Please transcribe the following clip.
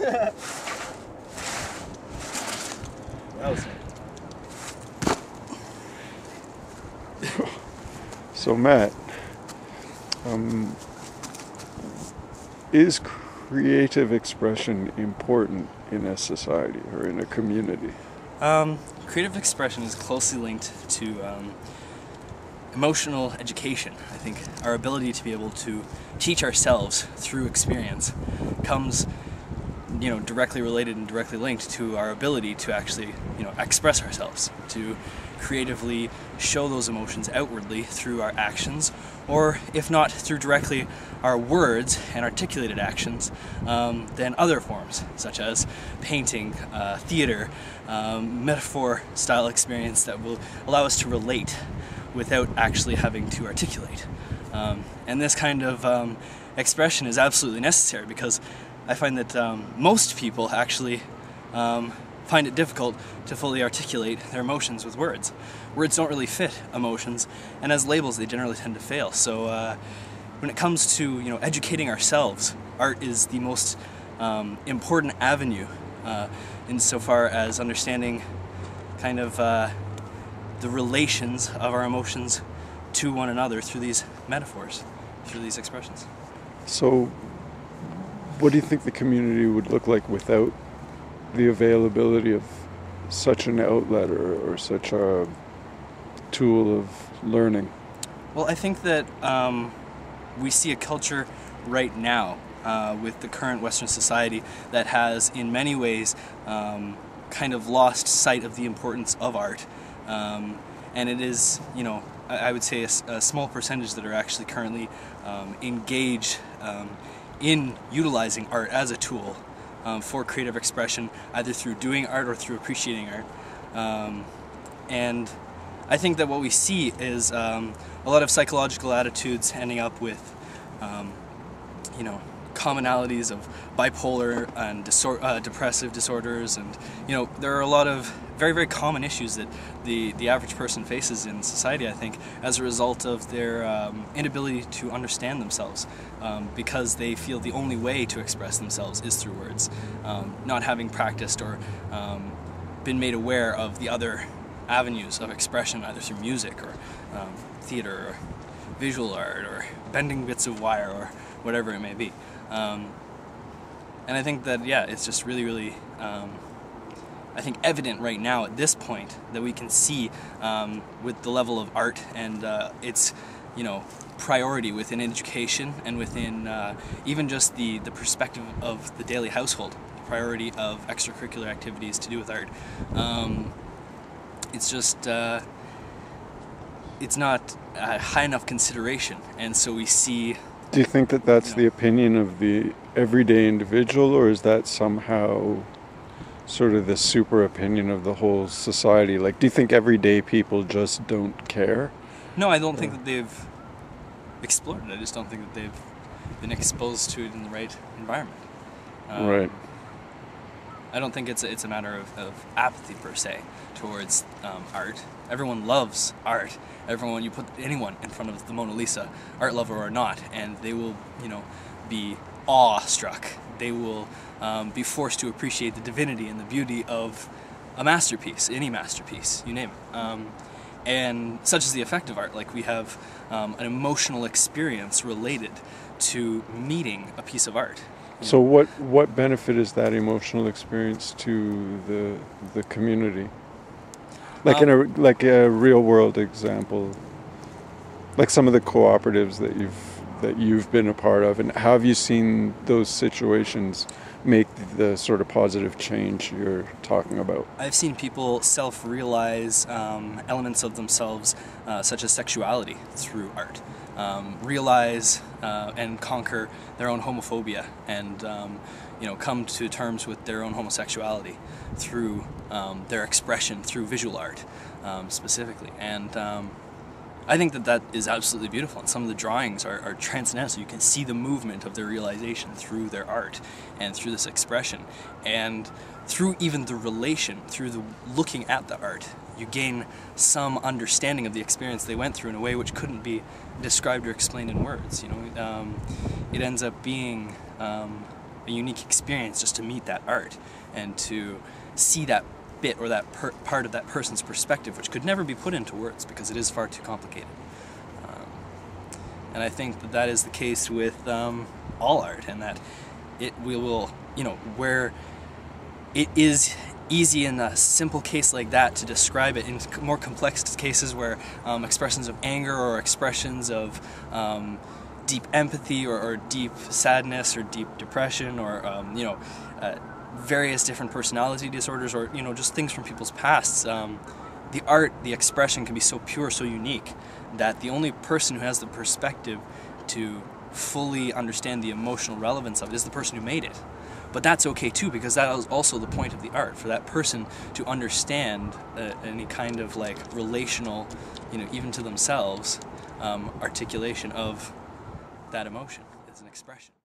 That was it. So Matt, is creative expression important in a society or in a community? Creative expression is closely linked to emotional education. I think our ability to be able to teach ourselves through experience comes, directly related and directly linked to our ability to actually, express ourselves, to creatively show those emotions outwardly through our actions, or if not through directly our words and articulated actions, then other forms such as painting, theater, metaphor style experience that will allow us to relate without actually having to articulate. And this kind of expression is absolutely necessary, because I find that most people actually find it difficult to fully articulate their emotions with words. Words don't really fit emotions, and as labels they generally tend to fail. So when it comes to educating ourselves, art is the most important avenue insofar as understanding kind of the relations of our emotions to one another through these metaphors, through these expressions. So what do you think the community would look like without the availability of such an outlet or such a tool of learning? Well, I think that we see a culture right now with the current Western society that has in many ways kind of lost sight of the importance of art. And it is, I would say a small percentage that are actually currently engaged in utilizing art as a tool for creative expression, either through doing art or through appreciating art. And I think that what we see is a lot of psychological attitudes ending up with, commonalities of bipolar and depressive disorders, and there are a lot of very, very common issues that the average person faces in society, I think, as a result of their inability to understand themselves, because they feel the only way to express themselves is through words, not having practiced or been made aware of the other avenues of expression, either through music or theater or visual art or bending bits of wire or whatever it may be. And I think that, it's just really, really, I think, evident right now at this point that we can see with the level of art and its, priority within education and within even just the perspective of the daily household, the priority of extracurricular activities to do with art. It's just, it's not a high enough consideration, and so we see... Do you think that that's the opinion of the everyday individual, or is that somehow sort of the super opinion of the whole society? Like, do you think everyday people just don't care? No, I don't think that they've explored it. I just don't think that they've been exposed to it in the right environment. Right. I don't think it's a matter of apathy per se towards art. Everyone loves art. You put anyone in front of the Mona Lisa, art lover or not, and they will, be awestruck. They will be forced to appreciate the divinity and the beauty of a masterpiece, any masterpiece, you name it. And such is the effect of art. Like, we have an emotional experience related to meeting a piece of art. So what benefit is that emotional experience to the community? Like in a real world example, like some of the cooperatives that you've been a part of, and how have you seen those situations make the sort of positive change you're talking about? I've seen people self-realize elements of themselves, such as sexuality, through art. Realize and conquer their own homophobia, and come to terms with their own homosexuality through their expression through visual art, specifically. And I think that is absolutely beautiful, and some of the drawings are transcendental. You can see the movement of their realization through their art and through this expression, and through even the relation, through the looking at the art, you gain some understanding of the experience they went through in a way which couldn't be described or explained in words. It ends up being a unique experience just to meet that art and to see that bit or that part of that person's perspective, which could never be put into words because it is far too complicated. And I think that that is the case with all art, and that we will, where it is easy in a simple case like that to describe it, in more complex cases where expressions of anger or expressions of deep empathy or deep sadness or deep depression or various different personality disorders or just things from people's pasts, the art, the expression can be so pure, so unique, that the only person who has the perspective to fully understand the emotional relevance of it is the person who made it. But that's okay too, because that is also the point of the art, for that person to understand any kind of like relational, even to themselves, articulation of that emotion as an expression.